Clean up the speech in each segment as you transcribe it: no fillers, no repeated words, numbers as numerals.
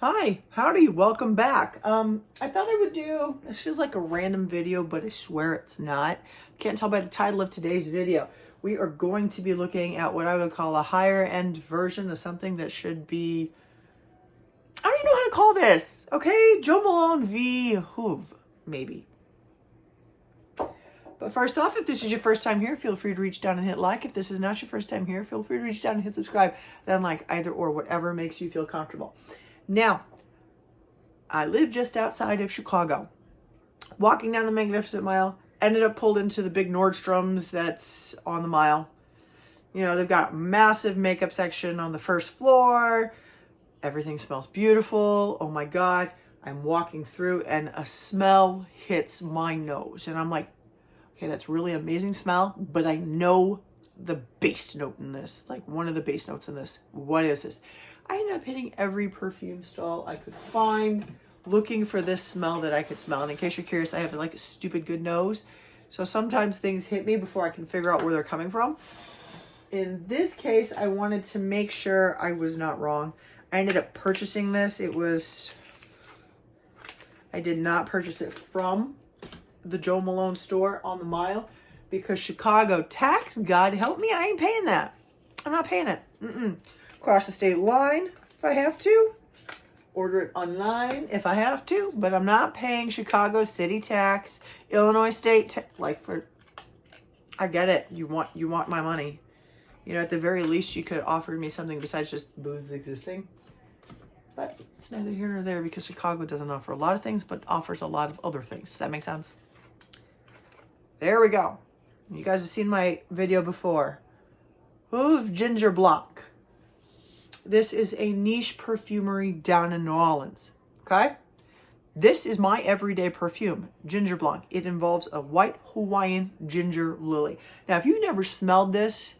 Hi, howdy, welcome back. I thought I would do, this feels like a random video, but I swear it's not. Can't tell by the title of today's video. We are going to be looking at what I would call a higher end version of something that should be, I don't even know how to call this, okay? Jo Malone v. Hove, maybe. But first off, if this is your first time here, feel free to reach down and hit like. If this is not your first time here, feel free to reach down and hit subscribe. Then like either or, whatever makes you feel comfortable. Now, I live just outside of Chicago. Walking down the Magnificent Mile, ended up pulled into the big Nordstrom's that's on the mile. You know, they've got a massive makeup section on the first floor. Everything smells beautiful. Oh my God. I'm walking through and a smell hits my nose. And I'm like, okay, that's really amazing smell, but I know the base note in this, like one of the base notes in this. What is this? I ended up hitting every perfume stall I could find, looking for this smell that I could smell. And in case you're curious, I have like a stupid good nose. So sometimes things hit me before I can figure out where they're coming from. In this case, I wanted to make sure I was not wrong. I ended up purchasing this. I did not purchase it from the Jo Malone store on the mile because Chicago tax, God help me, I ain't paying that. I'm not paying it. Cross the state line if I have to. Order it online if I have to, but I'm not paying Chicago city tax, Illinois state I get it. You want my money. You know, at the very least, you could have offered me something besides just booths existing. But it's neither here nor there because Chicago doesn't offer a lot of things, but offers a lot of other things. Does that make sense? There we go. You guys have seen my video before. Hove Ginger Blanc. This is a niche perfumery down in New Orleans, okay? This is my everyday perfume, Ginger Blanc. It involves a white Hawaiian Ginger Lily. Now, if you've never smelled this,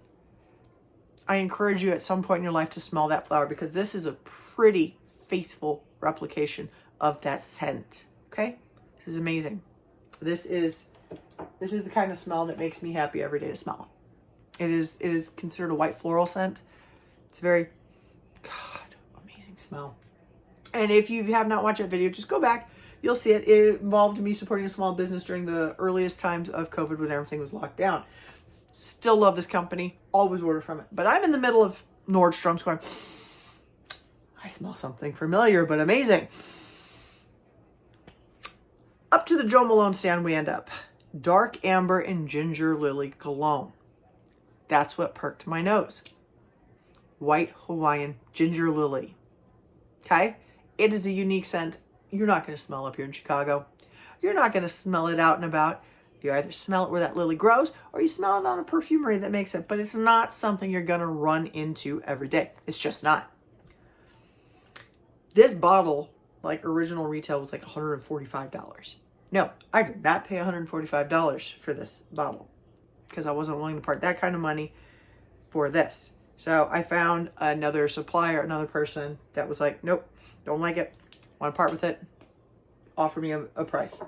I encourage you at some point in your life to smell that flower because this is a pretty faithful replication of that scent, okay? This is amazing. This is the kind of smell that makes me happy every day to smell. It is considered a white floral scent. It's very, God, amazing smell. And if you have not watched that video, just go back. You'll see it. It involved me supporting a small business during the earliest times of COVID when everything was locked down. Still love this company. Always order from it. But I'm in the middle of Nordstrom's going, I smell something familiar but amazing. Up to the Jo Malone stand we end up. Dark Amber and Ginger Lily Cologne. That's what perked my nose. White Hawaiian Ginger Lily. Okay? It is a unique scent. You're not going to smell up here in Chicago. You're not going to smell it out and about. You either smell it where that lily grows or you smell it on a perfumery that makes it. But it's not something you're going to run into every day. It's just not. This bottle, like original retail, was like $145. No, I did not pay $145 for this bottle because I wasn't willing to part that kind of money for this. So I found another supplier, another person that was like, nope, don't like it, want to part with it, offer me a price.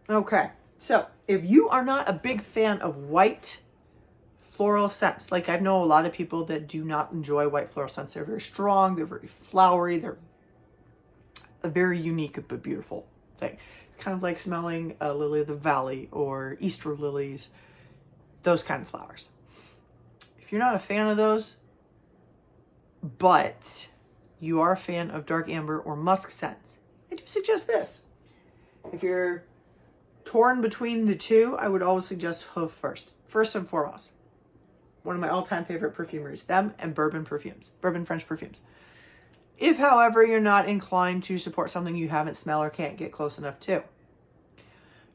Okay, so if you are not a big fan of white floral scents, like I know a lot of people that do not enjoy white floral scents. They're very strong, they're very flowery, they're a very unique but beautiful thing. It's kind of like smelling a lily of the valley or Easter lilies, those kind of flowers. If you're not a fan of those, but you are a fan of dark amber or musk scents, I do suggest this. If you're torn between the two, I would always suggest Hove first and foremost. One of my all-time favorite perfumeries, them and bourbon French perfumes. If, however, you're not inclined to support something you haven't smelled or can't get close enough to,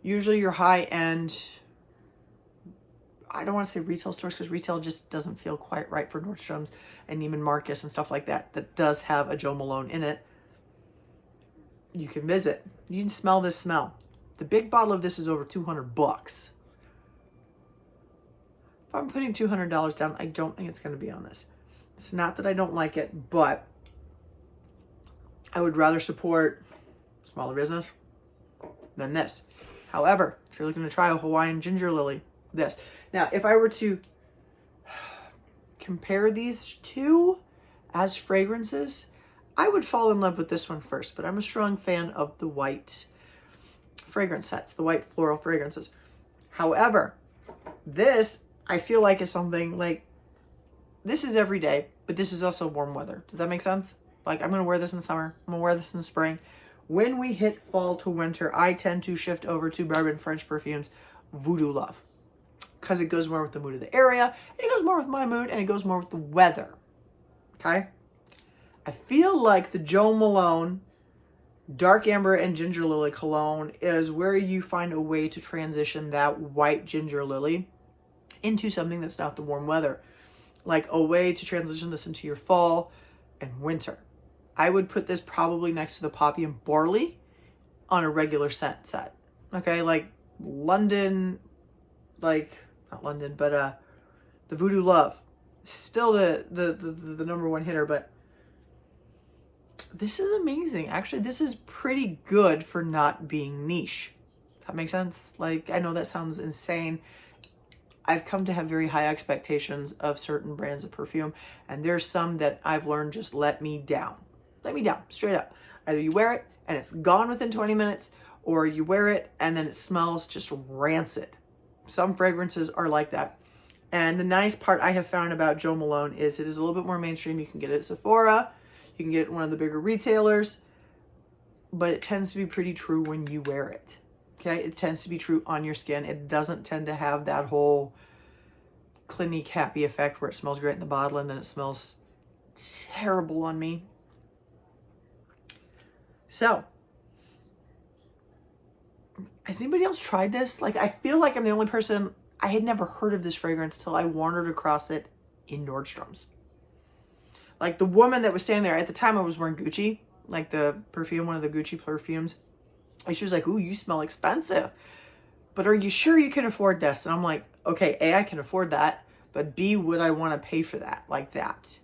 usually your high-end, I don't want to say retail stores because retail just doesn't feel quite right for Nordstrom's and Neiman Marcus and stuff like that, that does have a Jo Malone in it. You can visit. You can smell this smell. The big bottle of this is over $200. If I'm putting $200 down, I don't think it's going to be on this. It's not that I don't like it, but I would rather support smaller business than this. However, if you're looking to try a Hawaiian Ginger Lily, this. Now, if I were to compare these two as fragrances, I would fall in love with this one first, but I'm a strong fan of the white fragrance sets, the white floral fragrances. However, this, I feel like, is something like, this is every day, but this is also warm weather. Does that make sense? Like, I'm going to wear this in the summer. I'm going to wear this in the spring. When we hit fall to winter, I tend to shift over to Bourbon French perfumes, Voodoo Love, because it goes more with the mood of the area, and it goes more with my mood, and it goes more with the weather. Okay? I feel like the Jo Malone Dark Amber and Ginger Lily cologne is where you find a way to transition that white ginger lily into something that's not the warm weather. Like a way to transition this into your fall and winter. I would put this probably next to the poppy and barley on a regular scent set. Okay, like London, like, not London, but the Voodoo Love. Still the number one hitter, but this is amazing. Actually, this is pretty good for not being niche. That makes sense? Like, I know that sounds insane. I've come to have very high expectations of certain brands of perfume, and there's some that I've learned just let me down. Let me down, straight up. Either you wear it and it's gone within 20 minutes, or you wear it and then it smells just rancid. Some fragrances are like that. And the nice part I have found about Jo Malone is it is a little bit more mainstream. You can get it at Sephora. You can get it at one of the bigger retailers. But it tends to be pretty true when you wear it. Okay? It tends to be true on your skin. It doesn't tend to have that whole Clinique happy effect where it smells great in the bottle and then it smells terrible on me. So, has anybody else tried this? Like, I feel like I'm the only person. I had never heard of this fragrance till I wandered across it in Nordstrom's. Like, the woman that was standing there, at the time I was wearing Gucci, like the perfume, one of the Gucci perfumes. And she was like, ooh, you smell expensive. But are you sure you can afford this? And I'm like, okay, A, I can afford that. But B, would I want to pay for that like that?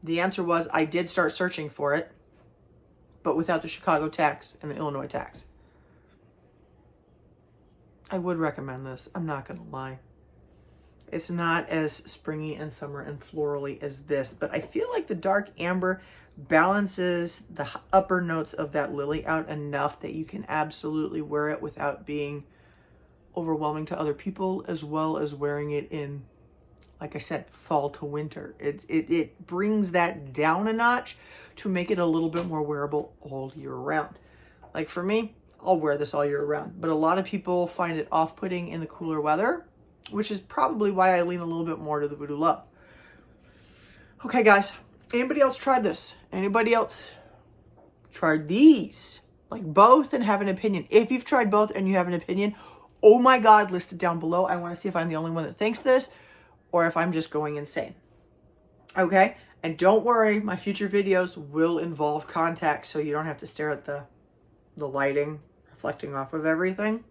The answer was I did start searching for it, but without the Chicago tax and the Illinois tax. I would recommend this. I'm not going to lie. It's not as springy and summer and florally as this, but I feel like the dark amber balances the upper notes of that lily out enough that you can absolutely wear it without being overwhelming to other people, as well as wearing it in, like I said, fall to winter. It brings that down a notch to make it a little bit more wearable all year round. Like for me, I'll wear this all year round, but a lot of people find it off-putting in the cooler weather, which is probably why I lean a little bit more to the Voodoo Love. Okay, guys, anybody else tried this? Anybody else tried these? Like both and have an opinion. If you've tried both and you have an opinion, oh my God, list it down below. I want to see if I'm the only one that thinks this or if I'm just going insane. Okay? And don't worry, my future videos will involve contacts, so you don't have to stare at the lighting reflecting off of everything.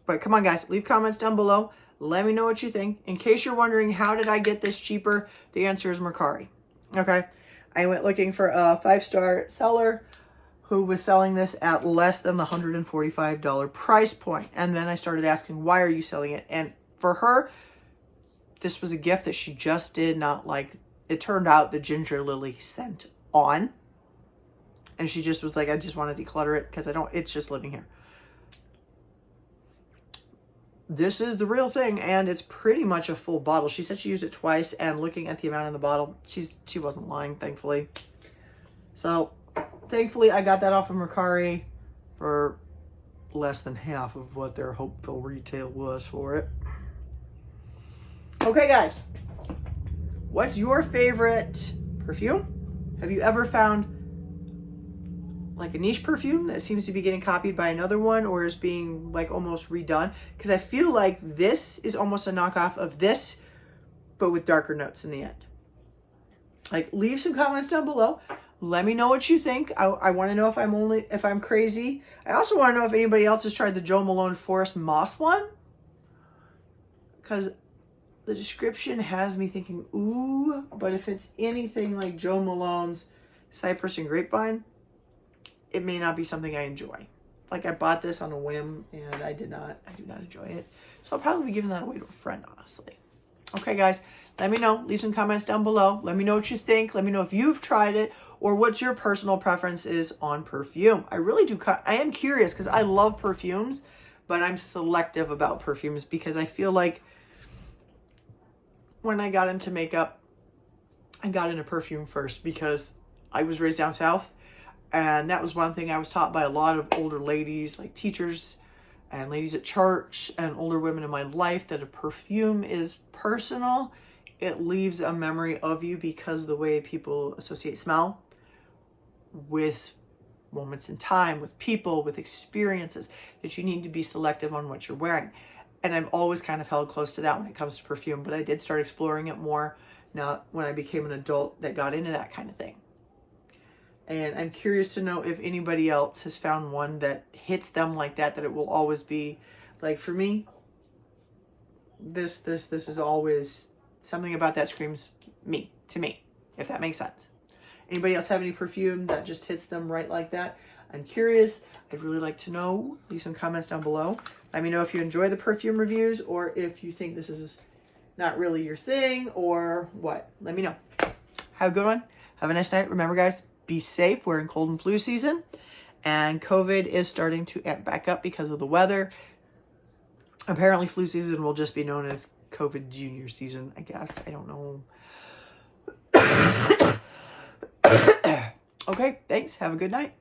But come on, guys, leave comments down below. Let me know what you think. In case you're wondering, how did I get this cheaper? The answer is Mercari. Okay? I went looking for a 5-star seller who was selling this at less than the $145 price point. And then I started asking, why are you selling it? And for her, this was a gift that she just did not like. It turned out the Ginger Lily scent on. And she just was like, I just want to declutter it because it's just living here. This is the real thing, and it's pretty much a full bottle. She said she used it twice, and looking at the amount in the bottle, she wasn't lying, thankfully. So, thankfully, I got that off of Mercari for less than half of what their hopeful retail was for it. Okay, guys. What's your favorite perfume? Have you ever found like a niche perfume that seems to be getting copied by another one or is being like almost redone? Because I feel like this is almost a knockoff of this, but with darker notes in the end. Like, leave some comments down below. Let me know what you think. I want to know if I'm crazy. I also want to know if anybody else has tried the Jo Malone Forest Moss one, because the description has me thinking, ooh, but if it's anything like Jo Malone's Cypress and Grapevine, it may not be something I enjoy. Like, I bought this on a whim and I do not enjoy it. So I'll probably be giving that away to a friend, honestly. Okay, guys, let me know. Leave some comments down below. Let me know what you think. Let me know if you've tried it or what your personal preference is on perfume. I really do. I am curious because I love perfumes, but I'm selective about perfumes because I feel like when I got into makeup, I got into perfume first because I was raised down south. And that was one thing I was taught by a lot of older ladies, like teachers and ladies at church and older women in my life, that a perfume is personal. It leaves a memory of you because the way people associate smell with moments in time, with people, with experiences, that you need to be selective on what you're wearing. And I've always kind of held close to that when it comes to perfume, but I did start exploring it more now when I became an adult that got into that kind of thing. And I'm curious to know if anybody else has found one that hits them like that it will always be like, for me, this is always something about that screams me, to me, if that makes sense. Anybody else have any perfume that just hits them right like that? I'm curious. I'd really like to know. Leave some comments down below. Let me know if you enjoy the perfume reviews or if you think this is not really your thing or what. Let me know. Have a good one. Have a nice night. Remember, guys, be safe. We're in cold and flu season, and COVID is starting to amp back up because of the weather. Apparently, flu season will just be known as COVID junior season, I guess. I don't know. Okay, thanks. Have a good night.